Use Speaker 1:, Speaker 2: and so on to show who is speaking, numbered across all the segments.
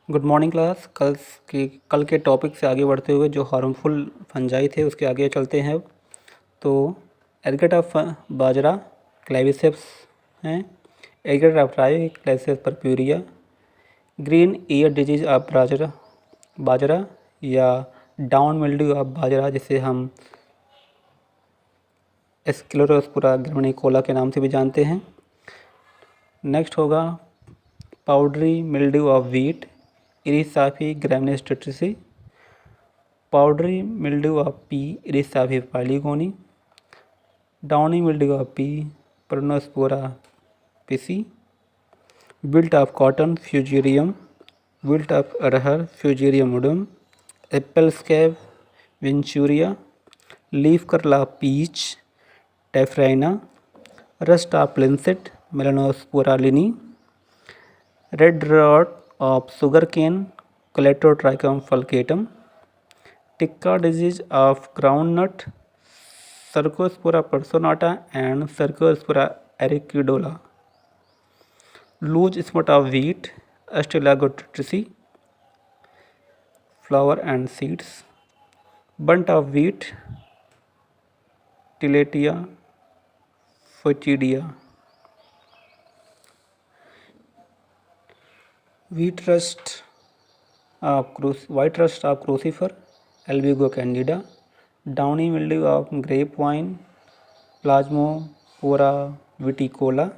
Speaker 1: Good morning class. कल के topic से आगे बढ़ते हुए जो हार्मफुल फंजाई थे उसके आगे चलते हैं। तो एरिकेट ऑफ बाजरा क्लेविसेप्स हैं, ergot of rye Claviceps purpurea, green ear disease of बाजरा या डाउन मिल्ड्यू ऑफ बाजरा जिसे हम स्क्लेरोस्पुरा ग्रामिनिकोला के नाम से भी जानते हैं। नेक्स्ट होगा powdery mildew of wheat Erysiphe ग्रामिनेस्टेटिसी, powdery mildew of pea Erysiphe polygoni, downy mildew of pea Peronospora pisi, wilt of cotton Fusarium, wilt of अरहर Fusarium udum, apple scab Venturia, leaf curl of peach Taphrina, rust of linseed Melampsora lini, red rot of sugarcane Coletotrichum fulcatum, ticca disease of groundnut Cercospora personata and Cercospora ericoidola, loose spot of wheat Astralagotrici, flower and seeds, bunt of wheat Tilatia foetidea, white rust of crucifer Albigo candida, downy mildew of grapevine Plasmopora viticola,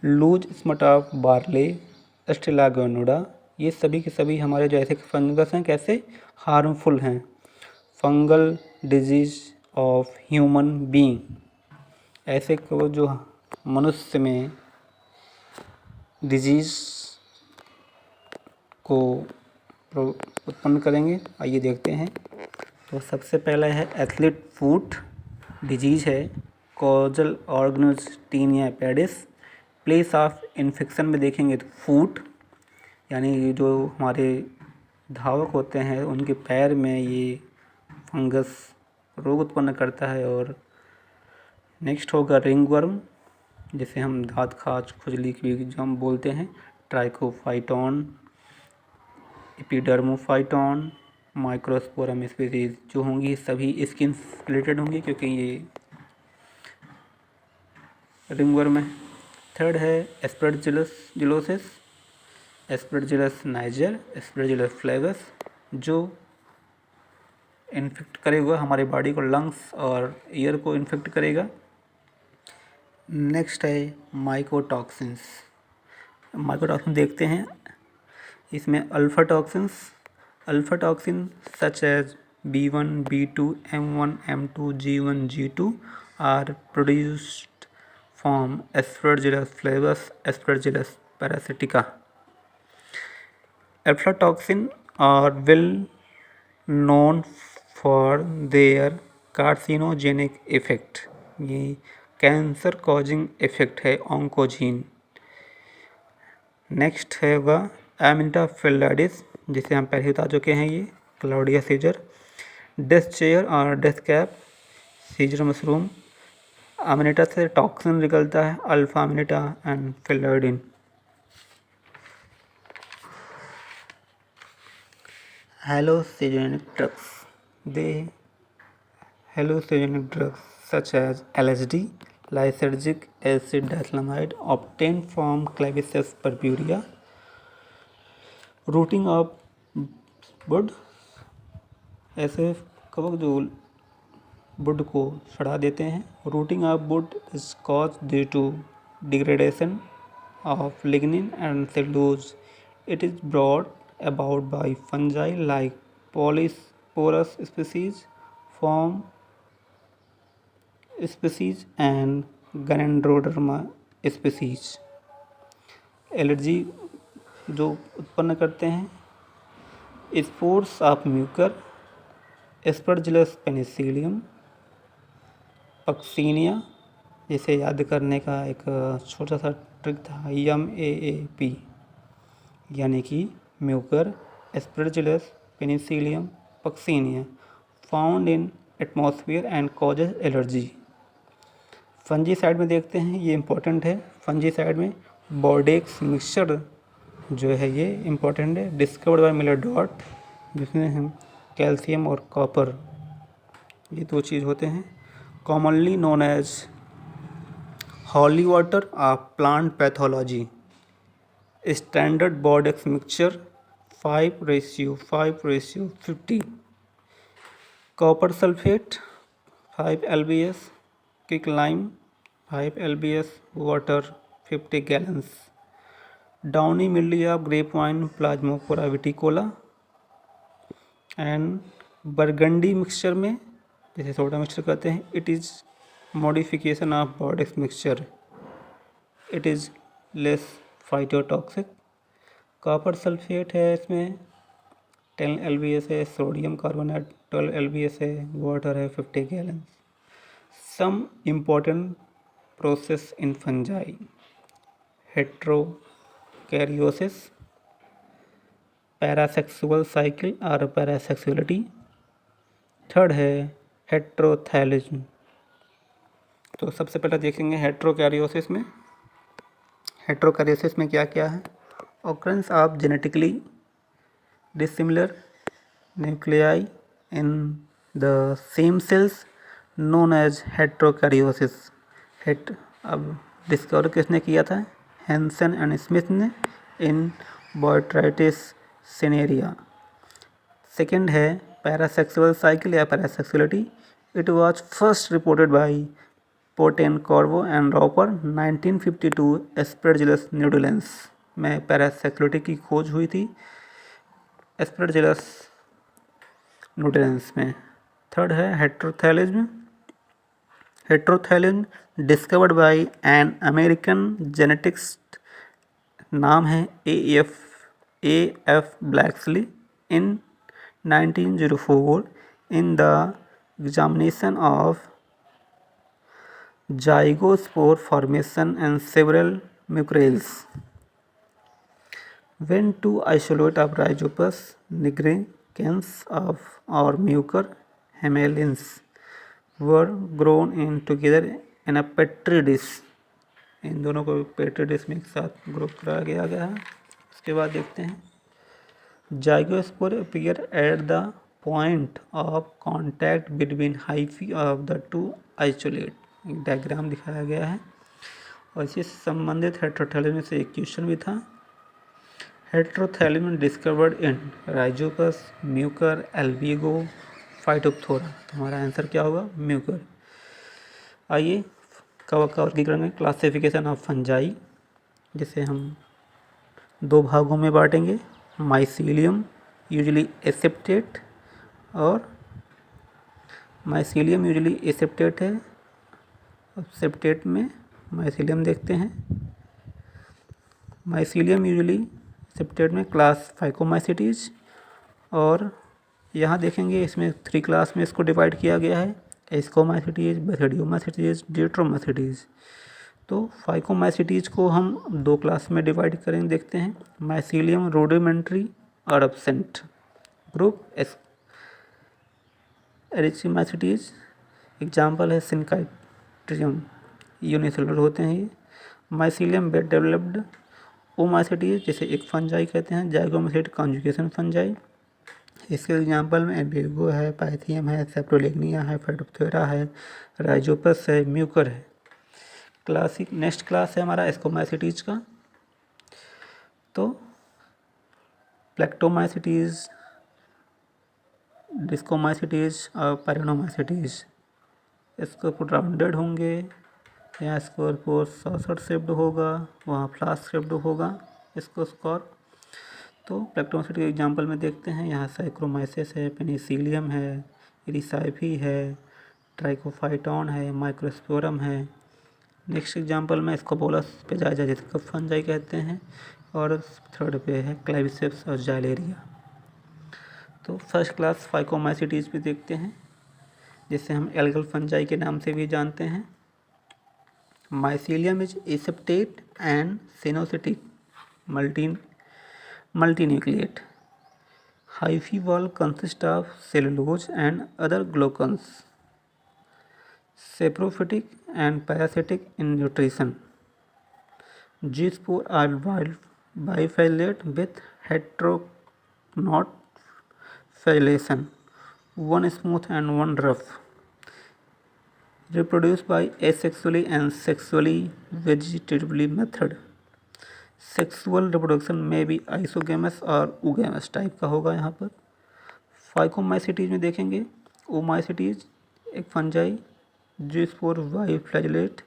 Speaker 1: loose smut of barley Ustilago nuda. ये सभी के सभी हमारे जो ऐसे fungus हैं कैसे harmful हैं। Fungal disease of human being, ऐसे को जो मनुष्य में डिजीज़ को उत्पन्न करेंगे। आइए देखते हैं। तो सबसे पहला है एथलीट फूट डिजीज़ है causal organism tinea pedis. Place of infection में देखेंगे तो फूट यानी जो हमारे धावक होते हैं उनके पैर में ये फंगस रोग उत्पन्न करता है। और नेक्स्ट होगा रिंगवर्म जिसे हम दाँत खाज खुजली की जो हम बोलते हैं, ट्राइकोफाइटॉन, एपिडर्मोफाइटॉन, माइक्रोस्पोरम स्पीसीज जो होंगी सभी स्किन रिलेटेड होंगी क्योंकि ये रिंगवर्म है। थर्ड है एस्परजिलोसिस, एस्परजिलस नाइजर, एस्परजिलस फ्लेवस जो इन्फेक्ट करेगा हमारे बॉडी को, लंग्स और ईयर को इन्फेक्ट करेगा। नेक्स्ट है माइकोटॉक्सिन्स। माइकोटॉक्सिन देखते हैं, इसमें alpha toxin such as B1, B2, M1, M2, G1, G2 are produced from Aspergillus flavus, Aspergillus parasitica. Aflatoxin are well known for their carcinogenic effect. ये cancer causing effect है oncogene. Next है वह एमिटा फिलाडिस जिसे हम पहले बता चुके हैं, ये क्लाउडिया सीजर, डेथ चेयर और death cap, Caesar mushroom. Amanita से टॉक्सिन निकलता है alpha Amanita and phalloidin. Hallucinogenic drugs such as LSD, lysergic acid diethylamide obtained from Claviceps purpurea, rotting of wood, ऐसे कवक जो वुड को सड़ा देते हैं। Rotting of wood is cause due to degradation of lignin and cellulose. It is brought about by fungi like Polysporus species, form species and Ganoderma species. Allergy जो उत्पन्न करते हैं spores of Mucor, Aspergillus Penicillium, Puccinia, जिसे याद करने का एक छोटा सा ट्रिक था MAAP यानी कि Mucor, Aspergillus Penicillium, Puccinia, found in atmosphere and causes allergy. Fungicide में देखते हैं, ये इंपॉर्टेंट है। फंजीसाइड में बोर्डेक्स मिक्सचर जो है ये इम्पोर्टेंट है। डिस्कवर्ड बाय मिलर डॉट, जिसमें हम कैल्शियम और कॉपर ये दो चीज़ होते हैं। Commonly known as holy water of plant pathology, standard Bordeaux mixture 5:5:50, copper sulphate 5 lbs, quick lime 5 lbs, water 50 gallons, downy mildew of grape vine Plasmopara viticola. And Burgundy mixture में, जैसे soda mixture कहते हैं, it is modification of Bordeaux mixture, it is less phytotoxic. Copper sulphate है, इसमें 10 lbs है, sodium carbonate 12 lbs है, water है 50 gallons। Some important process in fungi, heterokaryosis, parasexual cycle और पैरासेक्सुअलिटी। थर्ड है हेट्रोथैलिज्म। तो सबसे पहले देखेंगे हेट्रोकैरियोसिस में। हेट्रोकैरियोसिस में क्या क्या है? Occurrence of genetically dissimilar nuclei in the same cells known as heterokaryosis. अब डिस्कवर किसने किया था? हैंसन एंड स्मिथ ने इन बोट्राइटिस सिनेरिया। सेकेंड है पैरासेक्सुअल साइकिल या parasexuality. It was first reported by Pontecorvo and Roper 1952 Aspergillus nidulans में parasexuality की खोज हुई थी एस्परजिलस न्यूडुलेंस में। थर्ड है heterothallism. Heterothallism discovered by an American geneticist, नाम है A.F. Blakeslee, in 1904 in the examination of zygospore formation in several mucorales. When two isolate of Rhizopus nigricans or mucor haemalins were grown in together in a petri dish, इन दोनों को petri dish में एक साथ grow कराया गया है। उसके बाद देखते हैं zygospore appear at the point of contact between hyphae of the two isolate. एक डायग्राम दिखाया गया है और इससे संबंधित हेट्रोथैलिज्म से एक क्वेश्चन भी था। Heterothallism discovered in Rhizopus, Mucor, Albugo, Phytophthora. तो हमारा आंसर क्या होगा? म्यूकर। आइए कवर करेंगे क्लासिफिकेशन ऑफ फंजाई, जिसे हम दो भागों में बांटेंगे। माइसीलियम यूजुअली एसेप्टेट और माइसीलियम यूजुअली एसेप्टेट है। अब सेप्टेट में माइसीलियम देखते हैं। माइसीलियम यूजुअली सेप्टेट में क्लास फाइकोमाइसिटीज, और यहाँ देखेंगे इसमें 3 क्लास में इसको डिवाइड किया गया है, एस्कोमाइसिटीज, बेसिडियोमाइसिटीज, डिट्रोमाइसिटीज। तो फाइकोमाइसिटीज को हम 2 क्लास में डिवाइड करेंगे, देखते हैं। माइसीलियम रूडिमेंट्री और एब्सेंट ग्रुप। एरिथ्रोमाइसिटीज एग्जाम्पल है सिनकाइट्रियम, यूनिसेलुलर होते हैं ये। माइसीलियम बेड डेवलप्ड ओमाइसिटीज, जैसे एक फंजाई कहते हैं, जाइगोमाइसिट कॉन्जुगेशन फंजाई। इसके एग्जाम्पल में एल्बिगो है, पाइथियम है, सेप्रोलेग्निया है, फाइटोप्थोरा है, राइजोपस है, म्यूकर है। क्लासिक नेक्स्ट क्लास है हमारा एस्कोमाइसिटीज का। तो प्लेक्टोमाइसिटीज, डिस्कोमाइसिटीज और पैरेनोमाइसिटीज। इसको राउंडेड होंगे, यहाँ स्कोर 60 शेप्ड होगा, वहाँ फ्लास्क शेप्ड होगा इसको स्कोर। तो प्लेक्टोमाइसिटी के एग्जाम्पल में देखते हैं, यहाँ साइक्रोमाइसिस है, पेनिसिलियम है, इरिसाइफी है, ट्राइकोफाइटॉन है, माइक्रोस्पोरम है। नेक्स्ट एग्जाम्पल में स्कोपोलस पे जाया जाए, जिसको फंजाई कहते हैं, और थर्ड पे है क्लाइविसेप्स और जाइलेरिया। तो फर्स्ट क्लास फाइकोमाइसिटीज भी देखते हैं, जिसे हम एल्गल फंजाई के नाम से भी जानते हैं। Mycelium is aseptate and coenocytic multinucleate. Hyphae wall consists of cellulose and other glucans. Saprophytic and parasitic in nutrition. G-spore are Biphyllate with heteronot phyllation, one smooth and one rough. Reproduced by asexually and sexually vegetatively method. Sexual reproduction में भी isogamous और उगेमस type का होगा यहाँ पर। Phycomycetes में देखेंगे, oomycetes एक फंजाई जियोस्पोर बाइफ्लैजिलेट,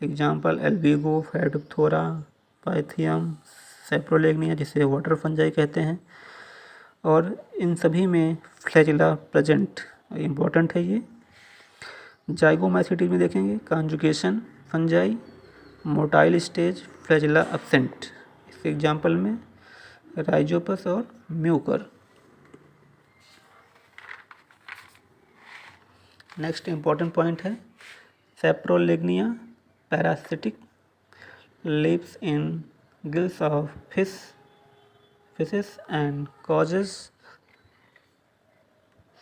Speaker 1: एग्जाम्पल एल्बिगो, फेडोप्थोरा, पाइथियम, सेप्रोलेग्निया जिसे वाटर फंजाई कहते हैं, और इन सभी में फ्लैजिला प्रेजेंट, इम्पोर्टेंट है ये। जाइगोमाइसिटीज में देखेंगे conjugation fungi, motile stage, flagella absent, इसके एग्जाम्पल में राइजोपस और म्यूकर। नेक्स्ट इम्पॉर्टेंट पॉइंट है Saprolegnia parasitic, lives in gills of fishes and causes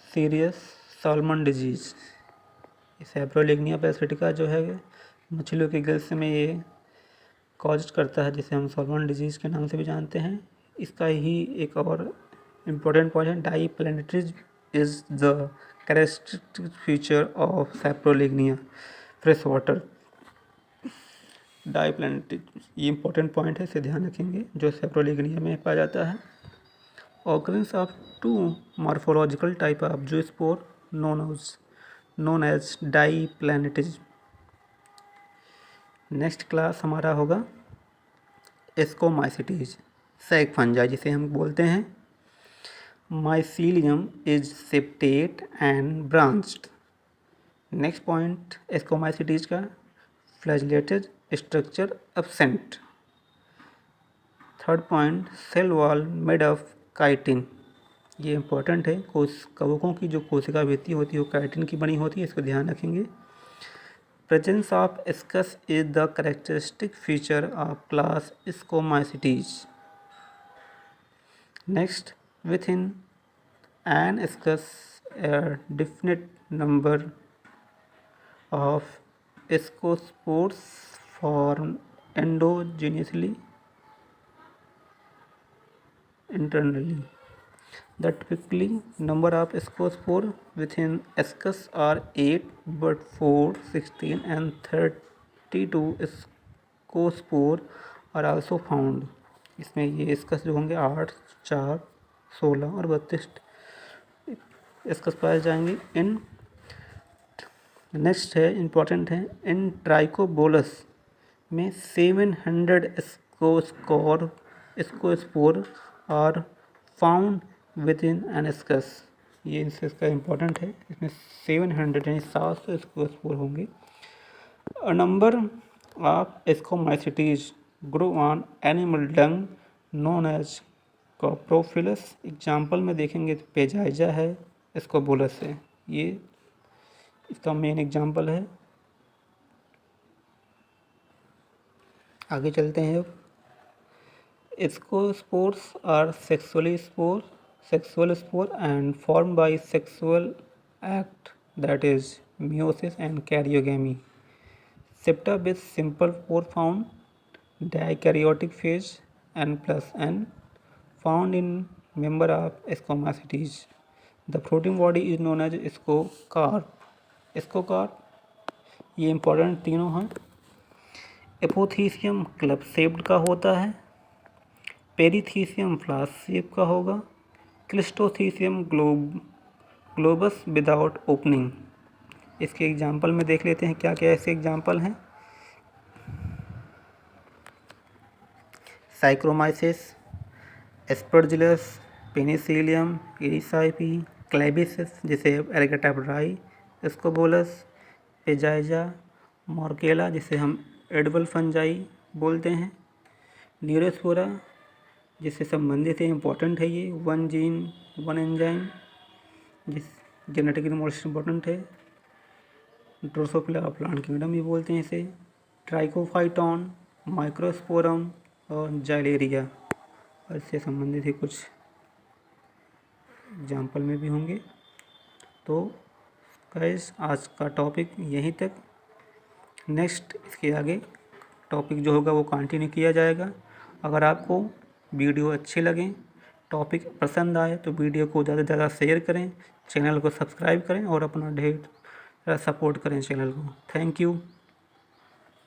Speaker 1: serious salmon disease. Saprolegnia parasitica जो है मछलियों के गिल्स में ये कॉज करता है, जिसे हम साल्मन डिजीज के नाम से भी जानते हैं। इसका ही एक और इम्पोर्टेंट पॉइंट है diplanetism is the characteristic feature of Saprolegnia fresh water. Diplanetism ये इम्पोर्टेंट पॉइंट है, इसे ध्यान रखेंगे, जो सेप्रोलेग्निया में पाया जाता है। Occurrence of two morphological type of zoospore known as diplanetism. Next class हमारा होगा एस्कोमाइसिटीज सैक फंजाई, जिसे हम बोलते हैं mycelium is septate and branched. Next point ascomycetes का flagellated structure absent. Third point cell wall made of chitin, ये important है, कवकों की जो कोशिका भित्ति होती है वो काइटिन की बनी होती है, इसको ध्यान रखेंगे। Presence of ascus is the characteristic feature of class ascomycetes. Next within an ascus a definite number of scospores form endogenously internally. The typically number of scospore within ascus are 8, but 4, 16 and 32 scospore are also found. इसमें ये स्कस जो होंगे 8, 4, 16 और 32 स्कस पाए जाएंगे। In next है important है इन Trichobolus में 700 ascospore are found within an ascus. ये इसका इम्पोर्टेंट है, इसमें 700 यानी 700 स्कोस्पोर होंगे। A number of ascomycetes grow on animal dung known as coprophilous. Example में देखेंगे तो पेजाइजा है स्कोबोलस है, ये इसका मेन एग्जाम्पल है। आगे चलते हैं। Ascospores are sexual spore and form by sexual act that is meiosis and karyogamy. Septa with simple pore found dikaryotic phase N+N found in member of Ascomycetes. The floating body is known as scocarp. ये important तीनों हैं। Apothecium club shaped का होता है, पेरीथीसियम flask shape का होगा, cleistothecium globus without opening. इसके example में देख लेते हैं क्या क्या ऐसे एग्जाम्पल हैं। साइक्रोमाइसिस, एस्परजिलस, पेनिसिलियम, इरिसाइपी, क्लेबिसिस जिसे एरिगेटापराई, स्कोबोलस, पेजाइजा, मॉर्केला जिसे हम एडिबल फंजाई बोलते हैं, न्यूरोस्पोरा जिससे संबंधित है, इम्पोर्टेंट है ये, वन जीन वन एंजाइम जिस जेनेटिकली मोस्ट इम्पोर्टेंट है, ड्रोसोफिला प्लांट किंगडम भी बोलते हैं इसे, ट्राइकोफाइटॉन, माइक्रोस्पोरम और जाइलेरिया, और इससे संबंधित ही कुछ एग्जाम्पल में भी होंगे। तो गाइस आज का टॉपिक यहीं तक, नेक्स्ट इसके आगे टॉपिक जो होगा वो कंटिन्यू किया जाएगा। अगर आपको वीडियो अच्छे लगें, टॉपिक पसंद आए तो वीडियो को ज़्यादा से ज़्यादा शेयर करें, चैनल को सब्सक्राइब करें और अपना ढेर सारा सपोर्ट करें चैनल को। Thank you.